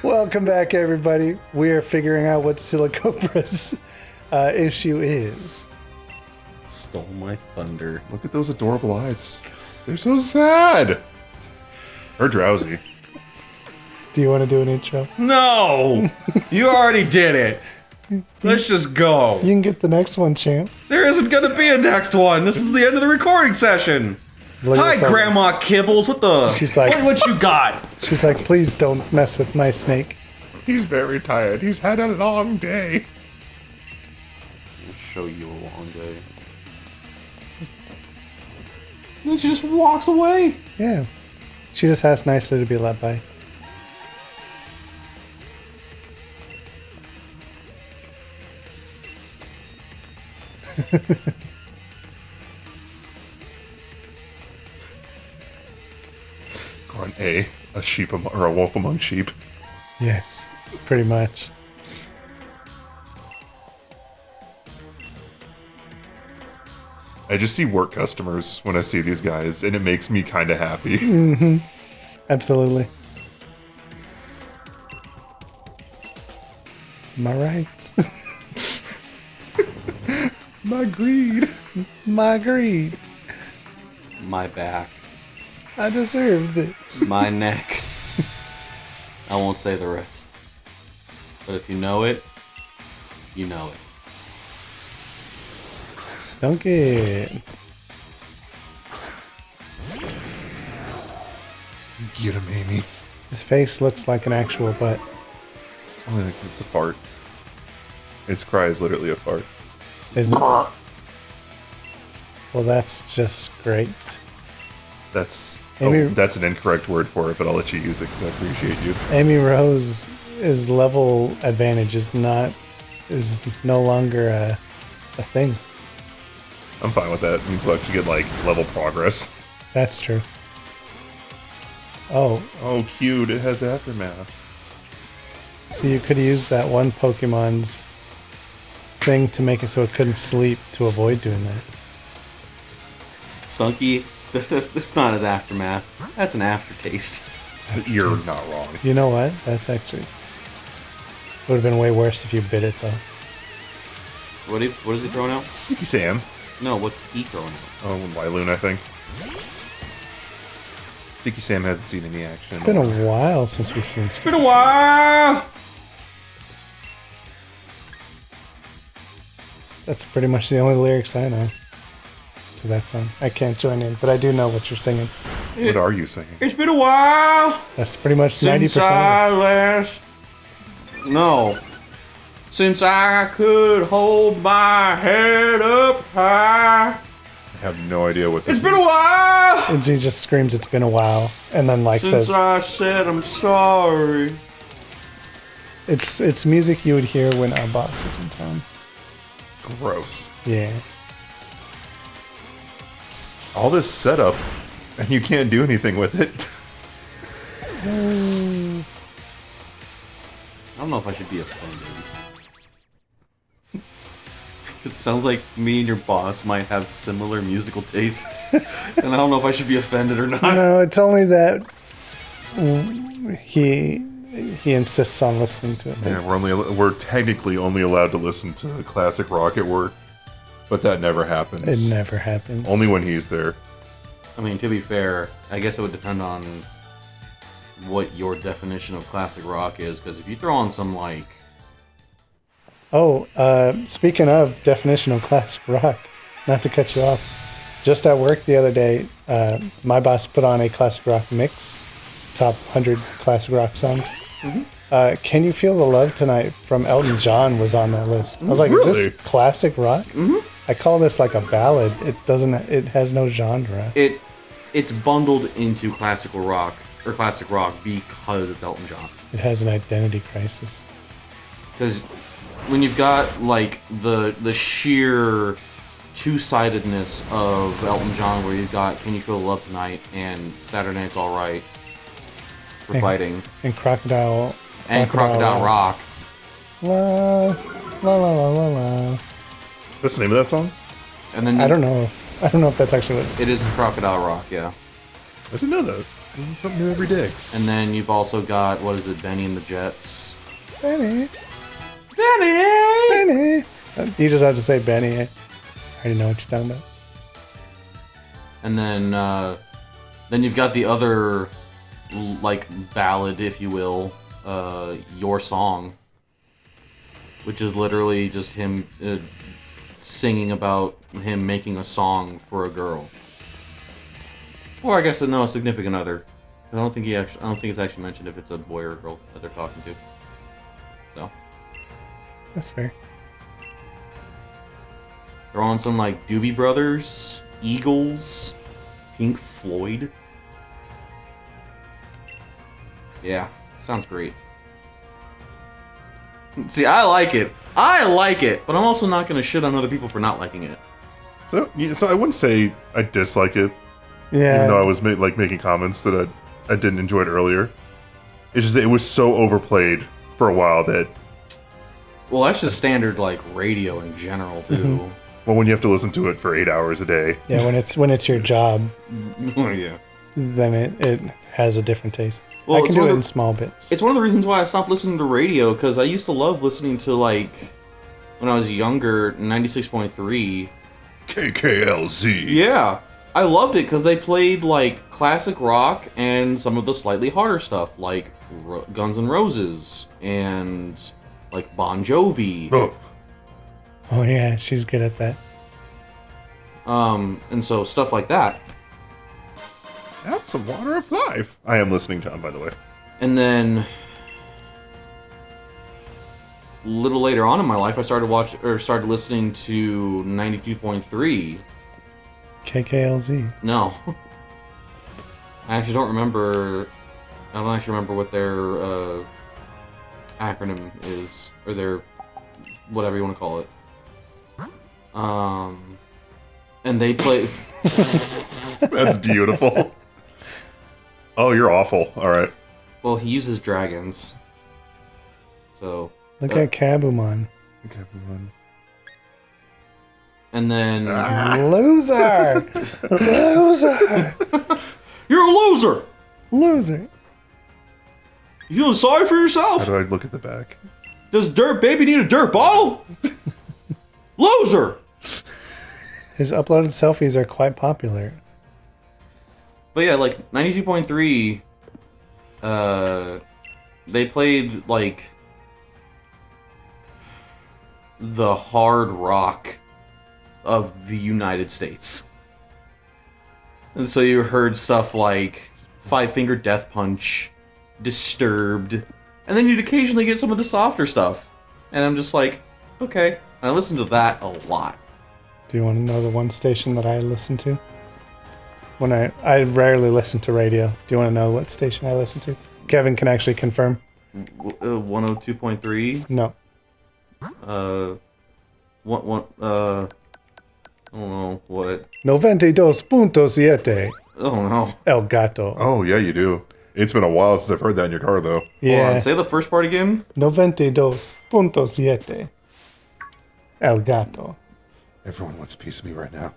Welcome back, everybody. We are figuring out what Silicopra's issue is. Stole my thunder. Look at those adorable eyes. They're so sad. Or drowsy. Do you want to do an intro? No! You already did it. Let's just go. You can get the next one, champ. There isn't gonna be a next one. This is the end of the recording session. Look Hi, at this Grandma Kibbles. What the? She's like- what you got? She's like, please don't mess with my snake. He's very tired. He's had a long day. I'll show you a long day. Then she just walks away. Yeah. She just asked nicely to be let by. Go on, a sheep or a wolf among sheep. Yes, pretty much. I just see work customers when I see these guys, and it makes me kind of happy. Mm-hmm. Absolutely. My rights. My greed. My greed. My back. I deserve this. My neck. I won't say the rest. But if you know it, you know it. Stunk it. Get him, Amy. His face looks like an actual butt. Oh, it's a fart. Its cry is literally a fart. Is it? Well, that's just great. That's Amy- that's an incorrect word for it, but I'll let you use it because I appreciate you. Amy Rose's level advantage is no longer a thing. I'm fine with that. It means we'll actually get, like, level progress. That's true. Oh, Oh, cute. It has aftermath. so you could have used that one Pokemon's thing to make it so it couldn't sleep to avoid doing that. Stunky, that's not an aftermath. That's an aftertaste. You're not wrong. You know what? That's actually... would have been way worse if you bit it, though. What is he throwing out? Sticky Sam. No, what's he throwing out? Oh, Wyloon, I think. Sticky Sam hasn't seen any action. It's been a while since we've seen It's been a while! That's pretty much the only lyrics I know to that song. I can't join in, but I do know what you're singing. What are you singing? It's been a while That's pretty much 90% since of I it. last... No. Since I could hold my head up high. I have no idea what this It's been a while And she just screams, it's been a while, and then like since says, I said I'm sorry. it's music you would hear when our boss is in town. Gross. Yeah. All this setup, and you can't do anything with it. I don't know if I should be offended. It sounds like me and your boss might have similar musical tastes. And I don't know if I should be offended or not. No, it's only that he insists on listening to it. Yeah, we're technically only allowed to listen to classic rock at work, but that never happens. It never happens. Only when he's there. I mean, to be fair, I guess it would depend on what your definition of classic rock is. Because if you throw on some, like... Oh, speaking of definition of classic rock, not to cut you off, just at work the other day, my boss put on a classic rock mix, top 100 classic rock songs. Mm-hmm. Can You Feel the Love Tonight from Elton John was on that list. I was like, Really? Is this classic rock? Mm-hmm. I call this like a ballad. It has no genre. It's bundled into classical rock, or classic rock, because it's Elton John. It has an identity crisis. Because when you've got, like, the sheer two-sidedness of Elton John, where you've got Can You Feel the Love Tonight and Saturday Night's Alright for fighting, And Crocodile Rock. La la la la la la. What's the name of that song? And then I don't know if that's actually what it's... it is Crocodile Rock, yeah. I didn't know that. Learn something new every day. And then you've also got, what is it, Benny and the Jets. Benny. Benny! Benny. You just have to say Benny. I already know what you're talking about. And then you've got the other, like, ballad, if you will, Your Song, which is literally just him singing about him making a song for a girl, or I guess no, a significant other. I don't think it's actually mentioned if it's a boy or a girl that they're talking to. So That's fair. they're on some like Doobie Brothers, Eagles, Pink Floyd. Yeah, sounds great. See, I like it, but I'm also not gonna shit on other people for not liking it. So I wouldn't say I dislike it, Yeah. even though I was making comments that I didn't enjoy it earlier. It's just that it was so overplayed for a while that, Well, that's just standard like radio in general too. well, when you have to listen to it for 8 hours a day, Yeah, when it's your job, Yeah. then it has a different taste. Well, I can it's do one it of in the- small bits. It's one of the reasons why I stopped listening to radio, because I used to love listening to, like, when I was younger, 96.3. KKLZ. Yeah, I loved it because they played, like, classic rock and some of the slightly harder stuff, like Guns N' Roses and, like, Bon Jovi. Oh yeah, she's good at that. And so stuff like that. Have some water of life. I am listening, John, by the way. And then a little later on in my life, I started listening to 92.3. KKLZ. No. I actually don't remember. I don't actually remember what their acronym is, or their whatever you want to call it. And they play. That's beautiful. Oh, you're awful. All right. Well, he uses dragons. So. Look at Kabumon. Okay, move on. And then. Loser! Loser! You're a loser! Loser! You feeling sorry for How yourself? do I look at the back? Does Dirt Baby need a dirt bottle? Loser! His uploaded selfies are quite popular. But yeah, like 92.3, they played like the hard rock of the United States. And so you heard stuff like Five Finger Death Punch, Disturbed, and then you'd occasionally get some of the softer stuff. And I'm just like, okay. And I listened to that a lot. Do you want to know the one station that I listen to? When I rarely listen to radio. Do you want to know what station I listen to? Kevin can actually confirm. 102.3. No. I don't know what. 92.7 I don't know. El Gato. Oh, yeah, you do. It's been a while since I've heard that in your car, though. Hold Yeah. on, say the first part again. 92.7 El Gato. Everyone wants a piece of me right now.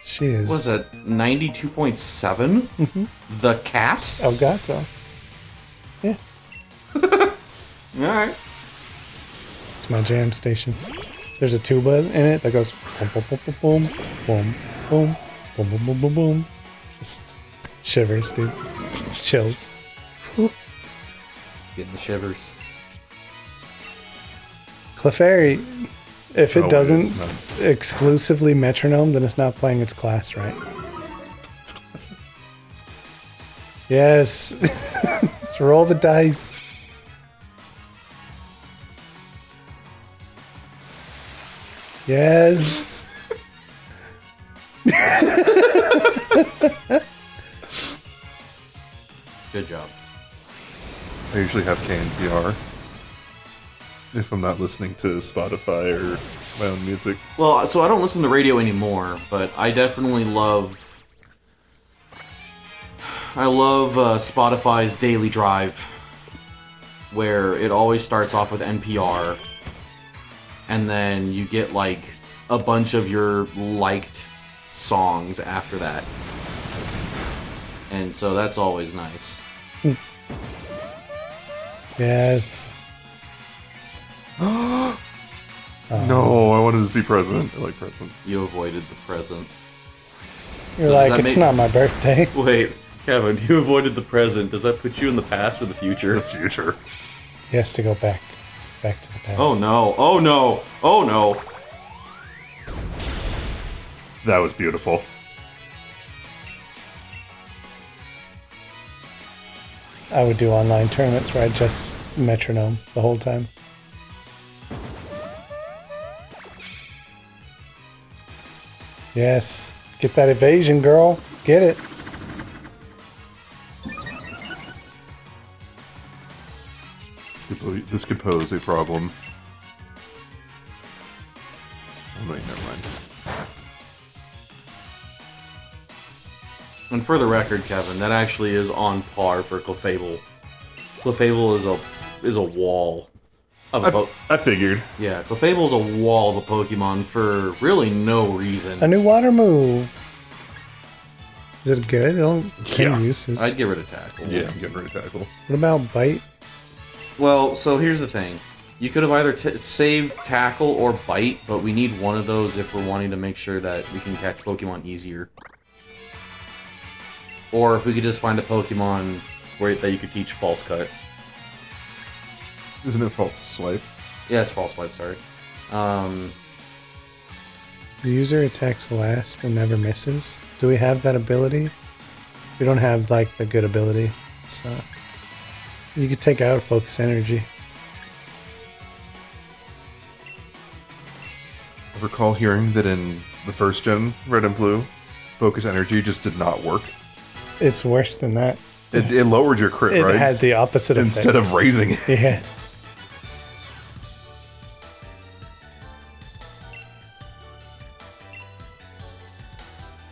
She is. What was that 92.7? Mm-hmm. The cat? El Gato. Yeah. Alright. It's my jam station. There's a tuba in it that goes boom, boom, boom, boom, boom, boom, boom, boom, boom, boom, boom. Just shivers, dude. Chills. Getting the shivers. Clefairy, if it Oh, doesn't it's not. exclusively metronome, then it's not playing its class right. Yes. Let's roll the dice. Yes. Good job. I usually have KNPR if I'm not listening to Spotify or my own music. Well, so I don't listen to radio anymore, but I definitely love. I love Spotify's Daily Drive, where it always starts off with NPR, and then you get like a bunch of your liked songs after that. and so that's always nice. Yes. No, I wanted to see President. I like President. You avoided the present. You're So like, that it's make- not my birthday. Wait, Kevin, you avoided the present. Does that put you in the past or the future? The future. He has to go back to the past. Oh no! Oh no! Oh no! That was beautiful. I would do online tournaments where I just metronome the whole time. Yes. Get that evasion, girl. Get it. This could pose a problem. Oh, wait, never mind. And for the record, Kevin, that actually is on par for Clefable. Clefable is a wall of a I figured. yeah. Clefable is a wall of a Pokemon for really no reason. A new water move. Is it good? It don't Yeah. any uses. I'd get rid of Tackle. Yeah, I'm getting rid of Tackle. What about bite? Well, so here's the thing. You could have either saved Tackle or Bite, but we need one of those if we're wanting to make sure that we can catch Pokemon easier. Or if we could just find a Pokemon that you could teach False Cut. Isn't it false swipe? Yeah, it's False Swipe, sorry. The user attacks last and never misses. Do we have that ability? We don't have like the good ability, so you could take out focus energy. I recall hearing that in the first gen, Red and Blue, focus energy just did not work. It's worse than that. It lowered your crit, It right? had the opposite effect. Instead of raising it. Yeah.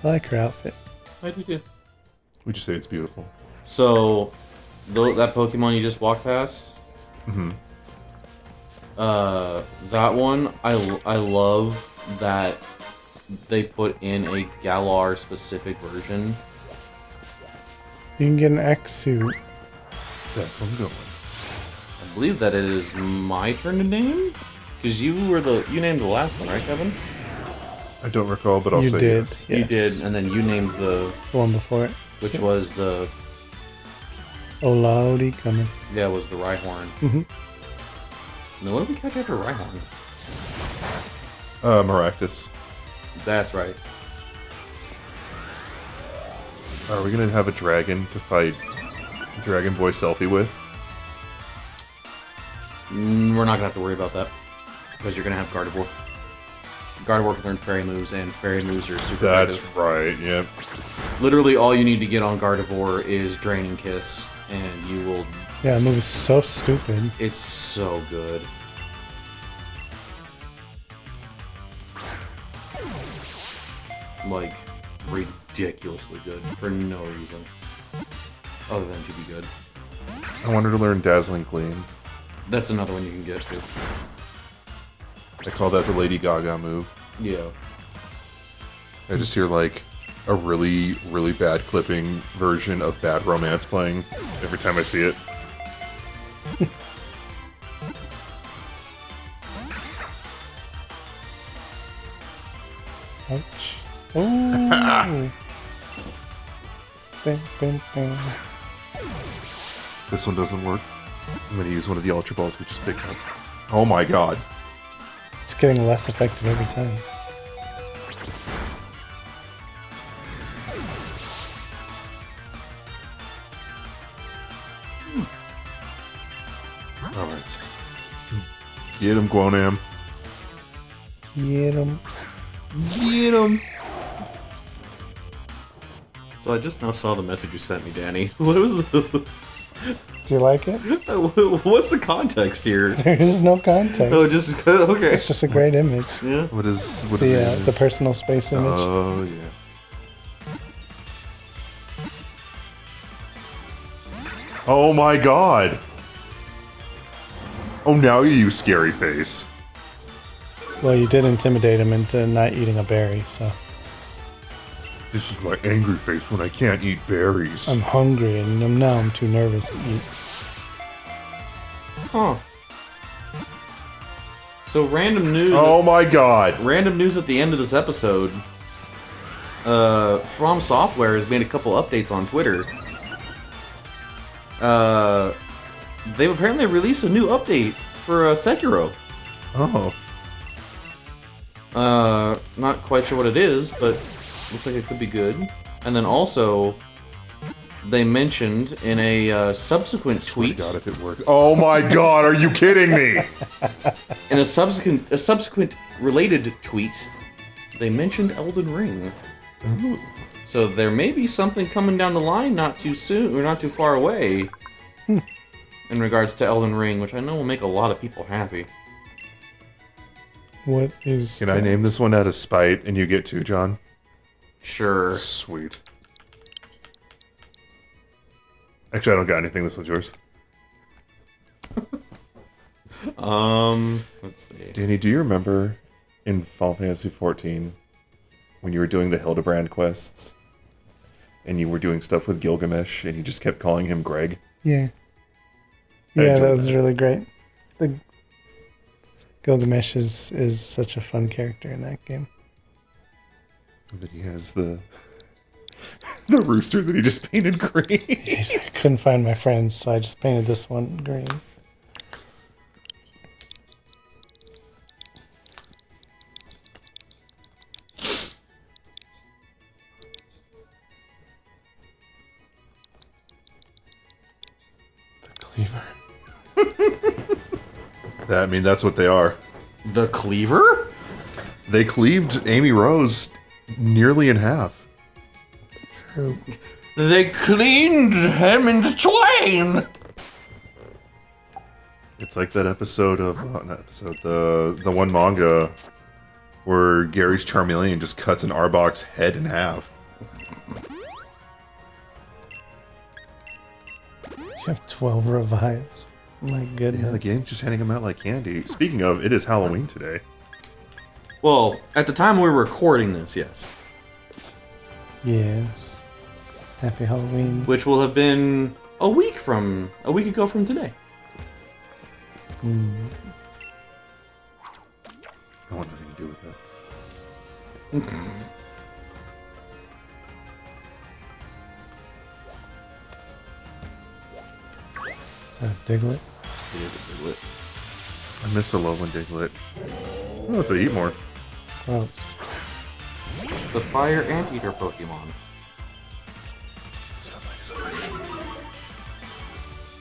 I like her outfit. I do too. Would you say it's beautiful? So, that Pokemon you just walked past? That one, I love that they put in a Galar specific version. You can get an AXEW. That's where I'm going. I believe that it is my turn to name? Because you named the last one, right, Kevin? I don't recall, but I'll You say did. yes. You Yes. did, and then you named the One before it. which So- was the Olaudi coming. was the Rhyhorn. Mhm. Now, what did we catch after Rhyhorn? Maractus. That's right. Are we gonna have a dragon to fight Dragon Boy Selfie with? We're not gonna have to worry about that because you're gonna have Gardevoir. Gardevoir can learn fairy moves, and fairy moves are super That's effective. right, yep. Literally, all you need to get on Gardevoir is Draining Kiss, and you will. Yeah, the move is so stupid. It's so good. Like, ridiculously good for no reason other than to be good. I wanted to learn Dazzling Gleam. That's another one you can get too. I call that the Lady Gaga move. Yeah. I just hear like a really, really bad clipping version of Bad Romance playing every time I see it. Ouch. Oh. Bam, bam, bam. This one doesn't work. I'm gonna use one of the Ultra Balls we just picked up. Oh my god. It's getting less effective every time. Alright. Get him, Guanam. Get 'em. Get him! So I just now saw the message you sent me, Danny. What was the? Do you like it? What's the context here? There is no context. Oh, just okay. It's just a great image. Yeah. What is The it? personal space image. Oh yeah. Oh my god! Oh, now you use Scary Face. Well, you did intimidate him into not eating a berry, so This is my angry face when I can't eat berries. I'm hungry and now I'm too nervous to eat. Huh. So random news. Oh my god. Random news at the end of this episode. From Software has made a couple updates on Twitter. They've apparently released a new update for Sekiro. Oh. Not quite sure what it is, but looks like it could be good. And then also, they mentioned in a subsequent tweet. God, if it works. Oh my god, are you kidding me? In a subsequent related tweet, they mentioned Elden Ring. Ooh. So there may be something coming down the line not too soon, or not too far away, in regards to Elden Ring, which I know will make a lot of people happy. What is... Can I name this one out of spite and you get to, John? Sure. Sweet. Actually, I don't got anything. This one's yours. Let's see. Danny, do you remember in Final Fantasy XIV when you were doing the Hildebrand quests and you were doing stuff with Gilgamesh and you just kept calling him Greg? Yeah. I Yeah, enjoyed that was that. really great. The Gilgamesh is such a fun character in that game. And then he has the the rooster that he just painted green. Jeez, I couldn't find my friends, so I just painted this one green. The cleaver. I mean, that's what they are. The Cleaver? They cleaved Amy Rose nearly in half. True. They cleaned him into twain! It's like that episode of not episode, the one manga where Gary's Charmeleon just cuts an Arbok's head in half. You have 12 revives. My goodness. Yeah, the game's just handing them out like candy. Speaking of, it is Halloween today. Well, at the time we were recording this, yes. Yes. Happy Halloween. Which will have been a week ago from today. I want nothing to do with that. Is that a Diglett? It is a Diglett. I miss a Alolan Diglett. Oh, it's a Eatmore. Gross. The Fire Anteater Pokemon. Sunlight is harsh.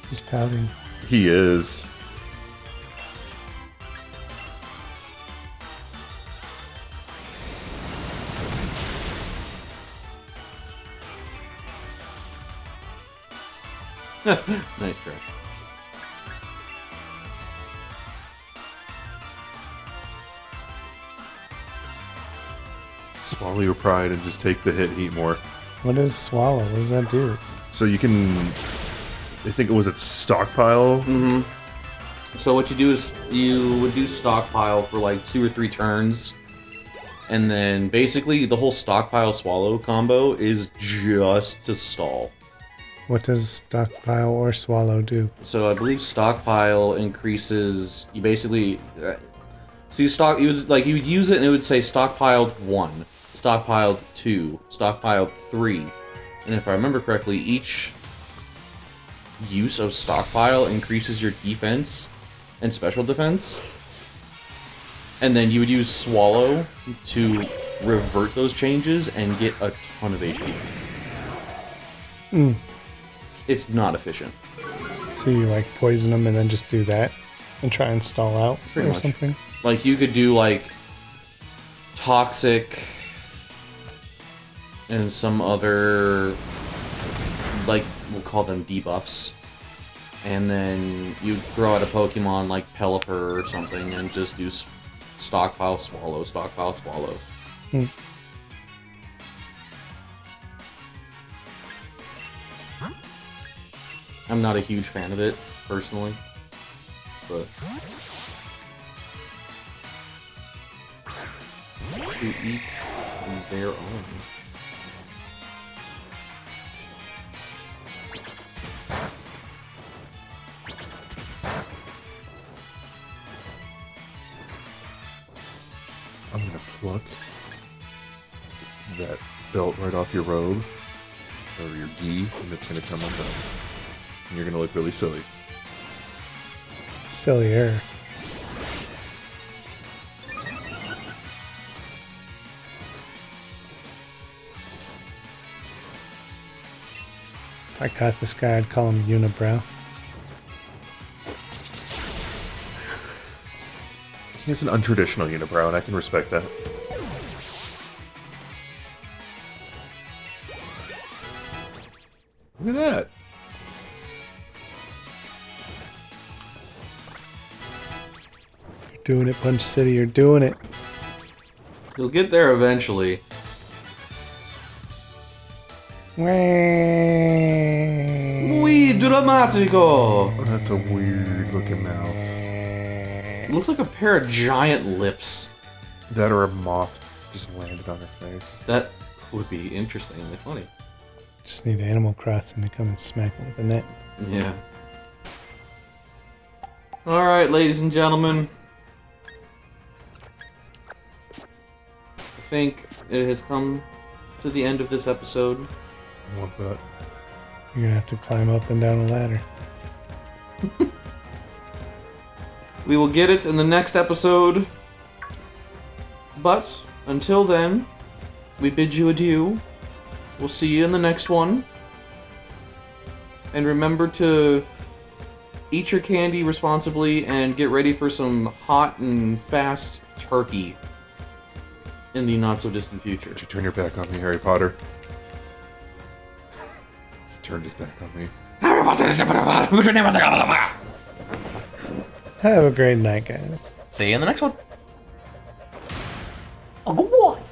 He's pouting. He is. Nice try. Swallow your pride and just take the hit, Heatmore. What is Swallow? What does that do? So you can... I think it was its stockpile. So what you do is you would do stockpile for like 2 or 3 turns, and then basically the whole stockpile swallow combo is just to stall. What does stockpile or swallow do? So I believe stockpile increases. You basically so you would use it and it would say stockpiled 1, stockpiled 2, stockpiled 3, and if I remember correctly, each use of stockpile increases your defense and special defense. And then you would use swallow to revert those changes and get a ton of HP. It's not efficient. So you like poison them and then just do that and try and stall out Pretty or much. something? Like you could do like toxic and some other, like we'll call them debuffs. And then you throw out a Pokemon like Pelipper or something and just do stockpile swallow, stockpile swallow. I'm not a huge fan of it, personally. But to each their own. pluck that belt right off your robe or your gi, and it's going to come undone. And you're going to look really silly. Sillier. If I caught this guy, I'd call him Unibrow. He has an untraditional unibrow, and I can respect that. Look at that. You're doing it, Punch City. You're doing it. You'll get there eventually. Muy dramatico! That's a weird looking mouth. It looks like a pair of giant lips. That or a moth just landed on her face. That would be interestingly funny. Just need Animal Crossing to come and smack it with a net. Yeah. Alright, ladies and gentlemen. I think it has come to the end of this episode. I want that. You're gonna have to climb up and down a ladder. We will get it in the next episode. But, until then, we bid you adieu. We'll see you in the next one. And remember to eat your candy responsibly and get ready for some hot and fast turkey in the not-so-distant future. Did you turn your back on me, Harry Potter? He turned his back on me. Have a great night, guys. See you in the next one. Oh, go on.